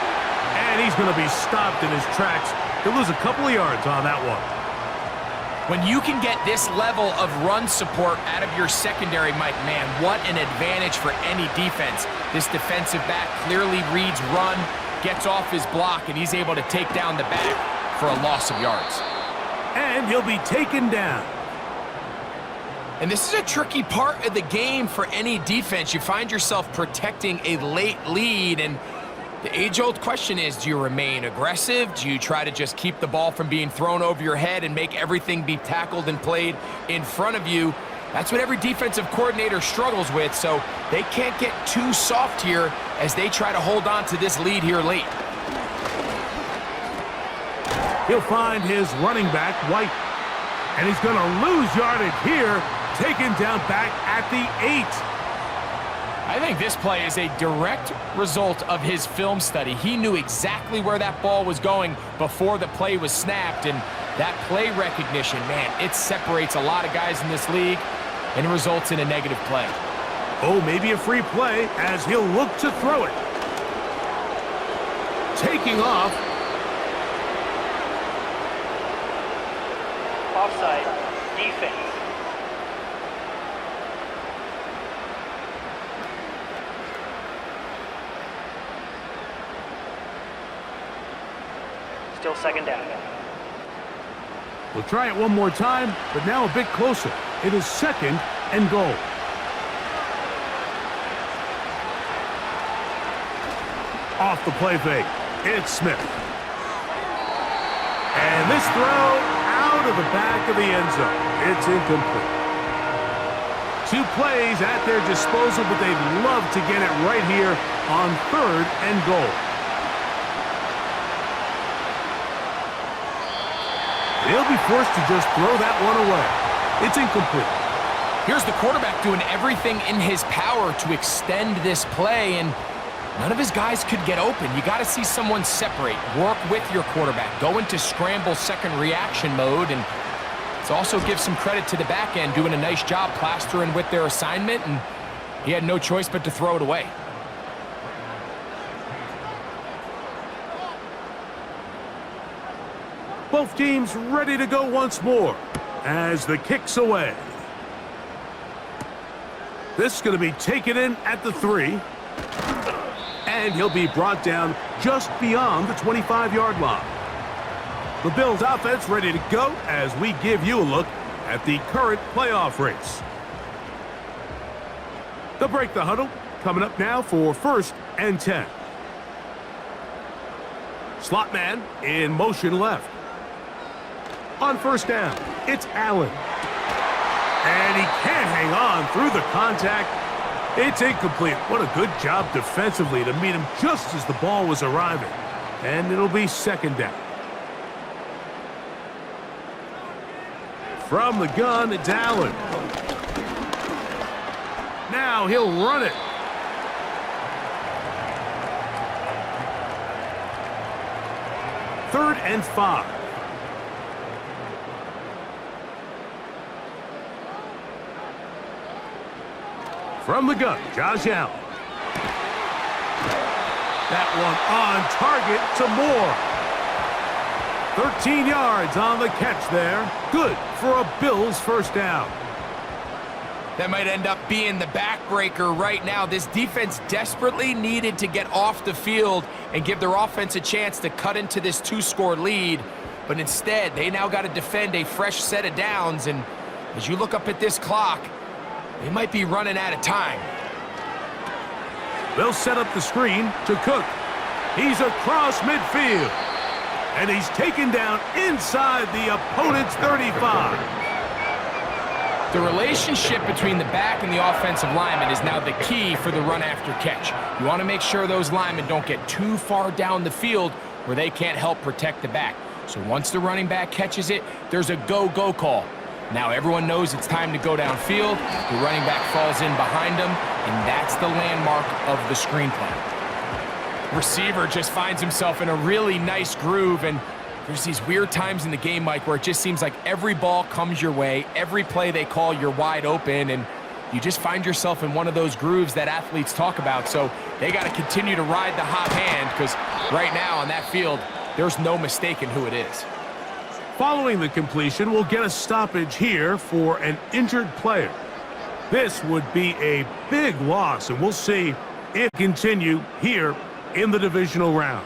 And he's going to be stopped in his tracks. He'll lose a couple of yards on that one. When you can get this level of run support out of your secondary, Mike, man, what an advantage for any defense. This defensive back clearly reads run, gets off his block, and he's able to take down the back for a loss of yards. And he'll be taken down. And this is a tricky part of the game for any defense. You find yourself protecting a late lead, and the age-old question is, do you remain aggressive? Do you try to just keep the ball from being thrown over your head and make everything be tackled and played in front of you? That's what every defensive coordinator struggles with, so they can't get too soft here as they try to hold on to this lead here late. He'll find his running back, White. And he's going to lose yardage here, taken down back at the 8. I think this play is a direct result of his film study. He knew exactly where that ball was going before the play was snapped, and that play recognition, man, it separates a lot of guys in this league, and it results in a negative play. Oh, maybe a free play as he'll look to throw it. Taking off. Offside. Defense. Still second down. We'll try it one more time, but now a bit closer. It is second and goal. Off the play fake, it's Smith. And this throw out of the back of the end zone. It's incomplete. 2 plays at their disposal, but they'd love to get it right here on third and goal. They'll be forced to just throw that one away. It's incomplete. Here's the quarterback doing everything in his power to extend this play, and none of his guys could get open. You got to see someone separate, work with your quarterback, go into scramble second reaction mode, and it's also give some credit to the back end doing a nice job plastering with their assignment, and he had no choice but to throw it away. Both teams ready to go once more as the kick's away. This is going to be taken in at the 3. And he'll be brought down just beyond the 25-yard line. The Bills offense ready to go as we give you a look at the current playoff race. They'll break the huddle. Coming up now for first and 10. Slot man in motion left. On first down, it's Allen. And he can't hang on through the contact. It's incomplete. What a good job defensively to meet him just as the ball was arriving. And it'll be second down. From the gun, it's Allen. Now he'll run it. 3rd and 5. From the gun, Josh Allen. That one on target to Moore. 13 yards on the catch there. Good for a Bills first down. That might end up being the backbreaker right now. This defense desperately needed to get off the field and give their offense a chance to cut into this 2-score lead. But instead, they now got to defend a fresh set of downs. And as you look up at this clock, they might be running out of time. They'll set up the screen to Cook. He's across midfield. And he's taken down inside the opponent's 35. The relationship between the back and the offensive lineman is now the key for the run after catch. You want to make sure those linemen don't get too far down the field where they can't help protect the back. So once the running back catches it, there's a go-go call. Now everyone knows it's time to go downfield. The running back falls in behind him, and that's the landmark of the screen play. Receiver just finds himself in a really nice groove, and there's these weird times in the game, Mike, where it just seems like every ball comes your way, every play they call, you're wide open, and you just find yourself in one of those grooves that athletes talk about. So they got to continue to ride the hot hand, because right now on that field, there's no mistaking who it is. Following the completion, we'll get a stoppage here for an injured player. This would be a big loss, and we'll see it continue here in the divisional round.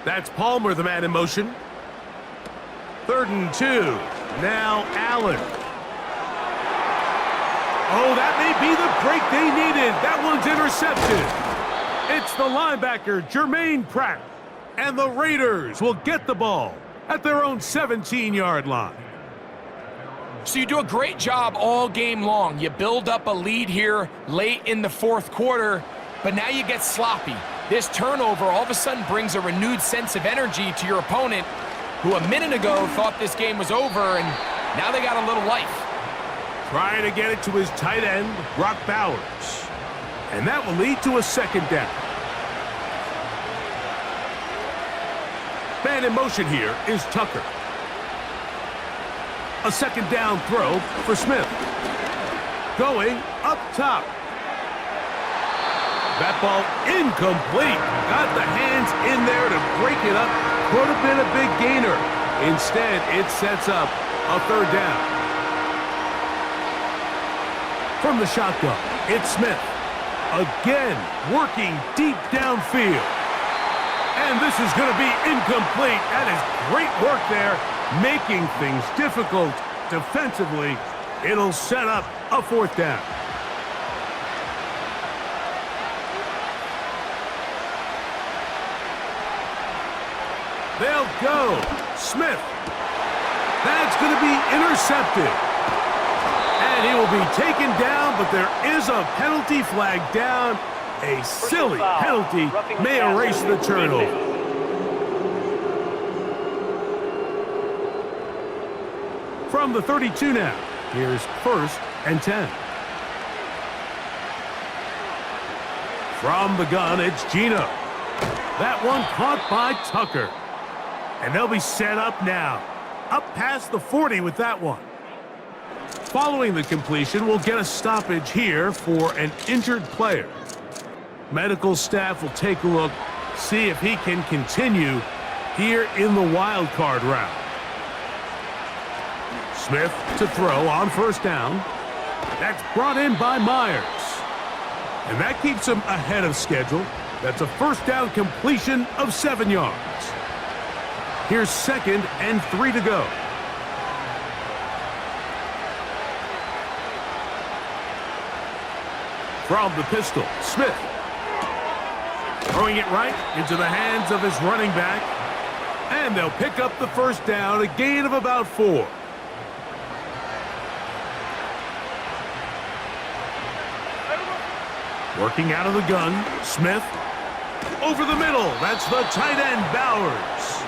That's Palmer, the man in motion. 3rd and 2. Now Allen. Oh, that may be the break they needed. That one's intercepted. It's the linebacker, Jermaine Pratt. And the Raiders will get the ball at their own 17-yard line. So you do a great job all game long. You build up a lead here late in the 4th quarter, but now you get sloppy. This turnover all of a sudden brings a renewed sense of energy to your opponent, who a minute ago thought this game was over, and now they got a little life. Trying to get it to his tight end, Brock Bowers. And that will lead to a 2nd down. Man in motion here is Tucker. A 2nd down throw for Smith. Going up top. That ball incomplete. Got the hands in there to break it up. Could have been a big gainer. Instead, it sets up a 3rd down. From the shotgun, it's Smith. Again, working deep downfield. And this is going to be incomplete. That is great work there, making things difficult defensively. It'll set up a 4th down. They'll go. Smith. That's going to be intercepted. And he will be taken down, but there is a penalty flag down. A silly penalty may erase the turnover. From the 32 now, here's 1st and 10. From the gun, it's Geno. That one caught by Tucker. And they'll be set up now. Up past the 40 with that one. Following the completion, we'll get a stoppage here for an injured player. Medical staff will take a look, see if he can continue here in the wild card round. Smith to throw on 1st down. That's brought in by Myers. And that keeps him ahead of schedule. That's a 1st down completion of 7 yards. Here's 2nd and 3 to go. From the pistol, Smith. Throwing it right into the hands of his running back. And they'll pick up the 1st down, a gain of about 4. Working out of the gun, Smith. Over the middle, that's the tight end, Bowers.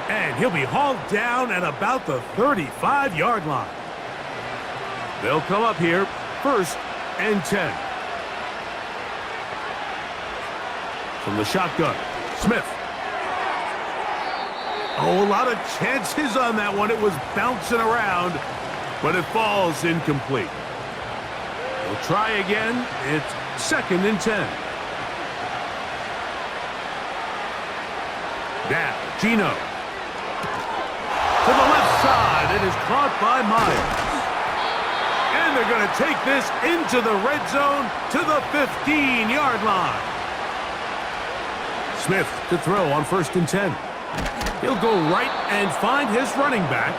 And he'll be hauled down at about the 35-yard line. They'll come up here, 1st and 10. From the shotgun, Smith. Oh, a lot of chances on that one. It was bouncing around, but it falls incomplete. We'll try again. It's 2nd and 10. Now, Geno. To the left side. It is caught by Myers. And they're going to take this into the red zone to the 15-yard line. Smith to throw on 1st and 10. He'll go right and find his running back.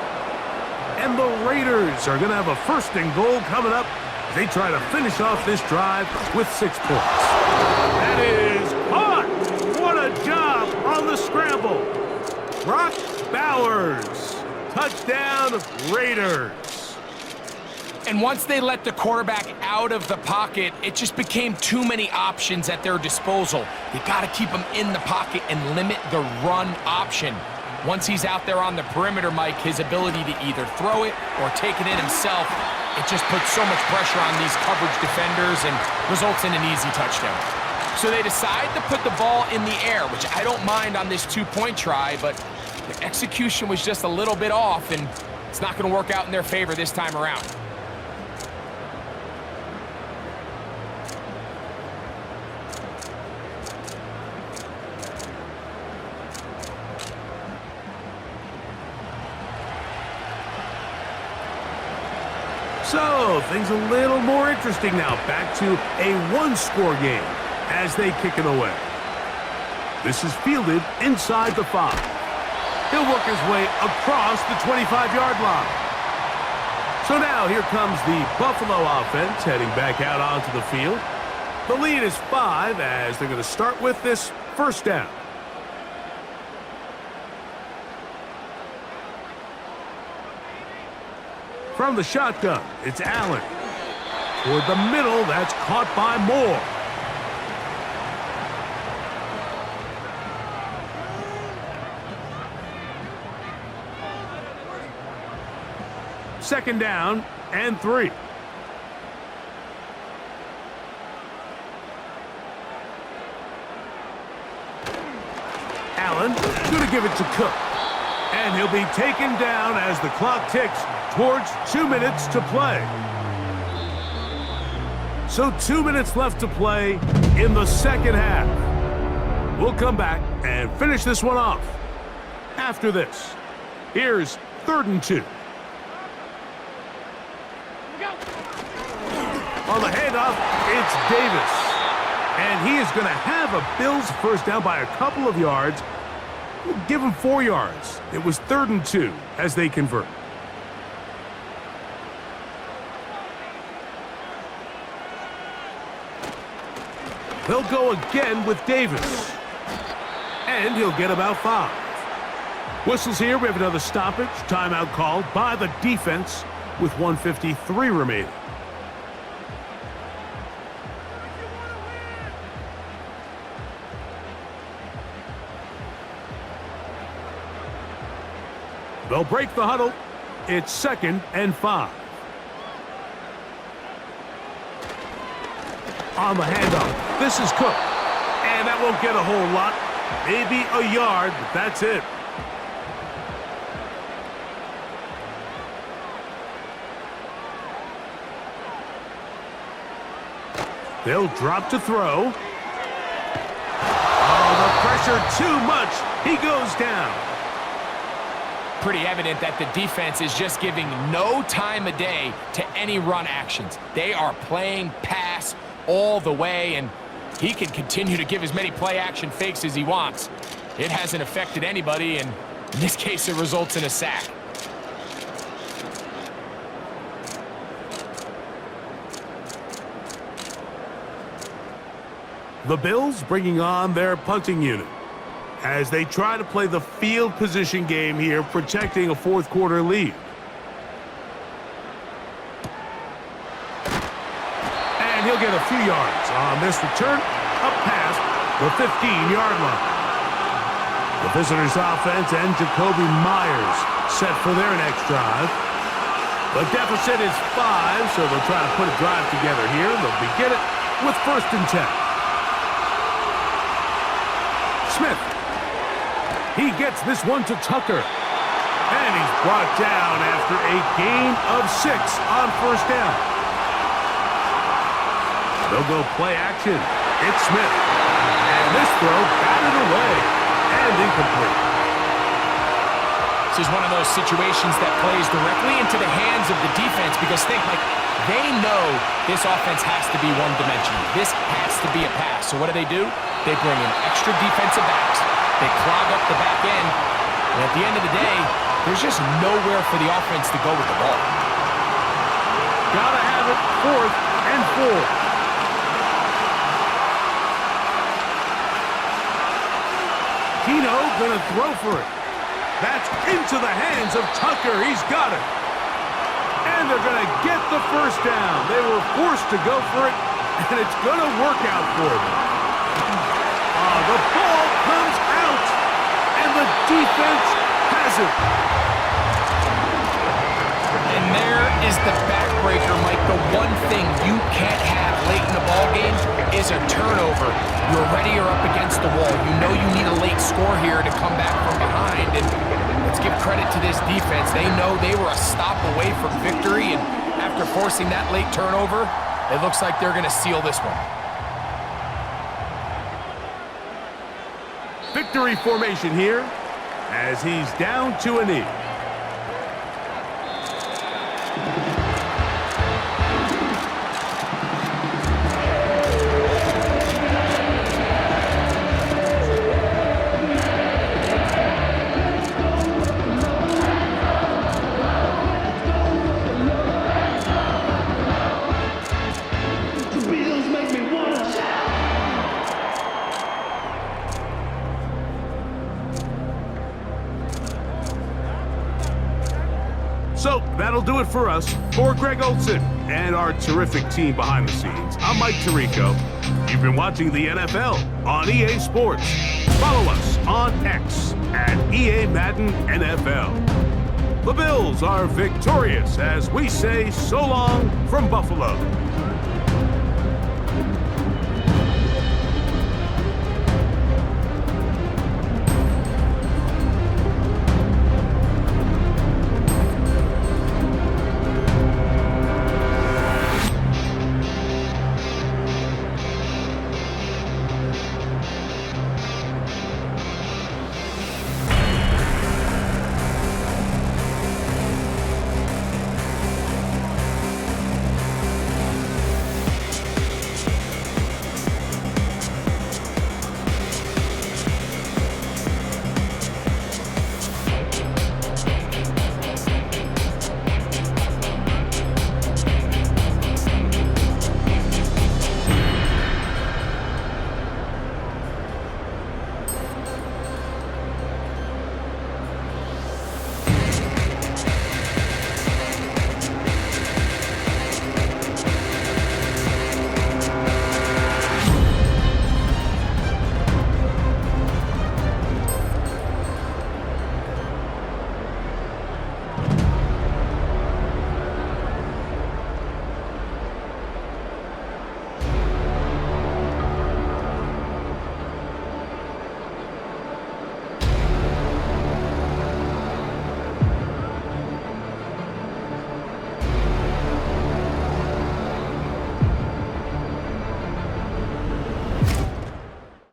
And the Raiders are going to have a 1st and goal coming up. They try to finish off this drive with 6 points. That is caught! What a job on the scramble. Brock Bowers. Touchdown, Raiders. And once they let the quarterback out of the pocket, it just became too many options at their disposal. You got to keep him in the pocket and limit the run option. Once he's out there on the perimeter, Mike, his ability to either throw it or take it in himself, it just puts so much pressure on these coverage defenders and results in an easy touchdown. So they decide to put the ball in the air, which I don't mind on this 2-point try, but the execution was just a little bit off, and it's not going to work out in their favor this time around. So, things a little more interesting now. Back to a 1-score game as they kick it away. This is fielded inside the 5. He'll work his way across the 25-yard line. So now here comes the Buffalo offense heading back out onto the field. The lead is 5 as they're going to start with this 1st down. From the shotgun, it's Allen. Toward the middle, that's caught by Moore. Second down and 3. Allen going to give it to Cook. And he'll be taken down as the clock ticks towards 2 minutes to play. So 2 minutes left to play in the 2nd half. We'll come back and finish this one off after this. Here's 3rd and 2. On the handoff, it's Davis. And he is going to have a Bills 1st down by a couple of yards. We'll give him 4 yards. It was 3rd and 2 as they convert. They'll go again with Davis. And he'll get about 5. Whistles here. We have another stoppage. Timeout called by the defense with 1:53 remaining. They'll break the huddle. It's 2nd and 5. On the handoff, this is Cook. And that won't get a whole lot. Maybe a yard, but that's it. They'll drop to throw. Oh, the pressure too much. He goes down. Pretty evident that the defense is just giving no time of day to any run actions. They are playing pass all the way, and he can continue to give as many play-action fakes as he wants. It hasn't affected anybody, and in this case, it results in a sack. The Bills bringing on their punting unit as they try to play the field position game here, protecting a 4th quarter lead. And he'll get a few yards on this return up past the 15-yard line. The visitors' offense and Jacoby Myers set for their next drive. The deficit is 5, so they'll try to put a drive together here. They'll begin it with 1st and 10. Smith. He gets this one to Tucker. And he's brought down after a gain of 6 on first down. They'll go play action. It's Smith. And this throw batted away and incomplete. This is one of those situations that plays directly into the hands of the defense because think, like, they know this offense has to be one-dimensional. This has to be a pass. So what do? They bring in extra defensive backs. They clog up the back end. And at the end of the day, there's just nowhere for the offense to go with the ball. Gotta have it 4th and 4. Geno gonna throw for it. That's into the hands of Tucker. He's got it. And they're gonna get the first down. They were forced to go for it, and it's gonna work out for them. The ball comes out, and the defense has it. And there is the backbreaker, Mike. The one thing you can't have late in the ballgame is a turnover. You're already up against the wall. You know you need a late score here to come back from behind. And let's give credit to this defense. They know they were a stop away from victory. And after forcing that late turnover, it looks like they're going to seal this one. Victory formation here as he's down to a knee. So that'll do it for us. For Greg Olson and our terrific team behind the scenes, I'm Mike Tirico. You've been watching the NFL on EA Sports. Follow us on X at EA Madden NFL. The Bills are victorious as we say so long from Buffalo.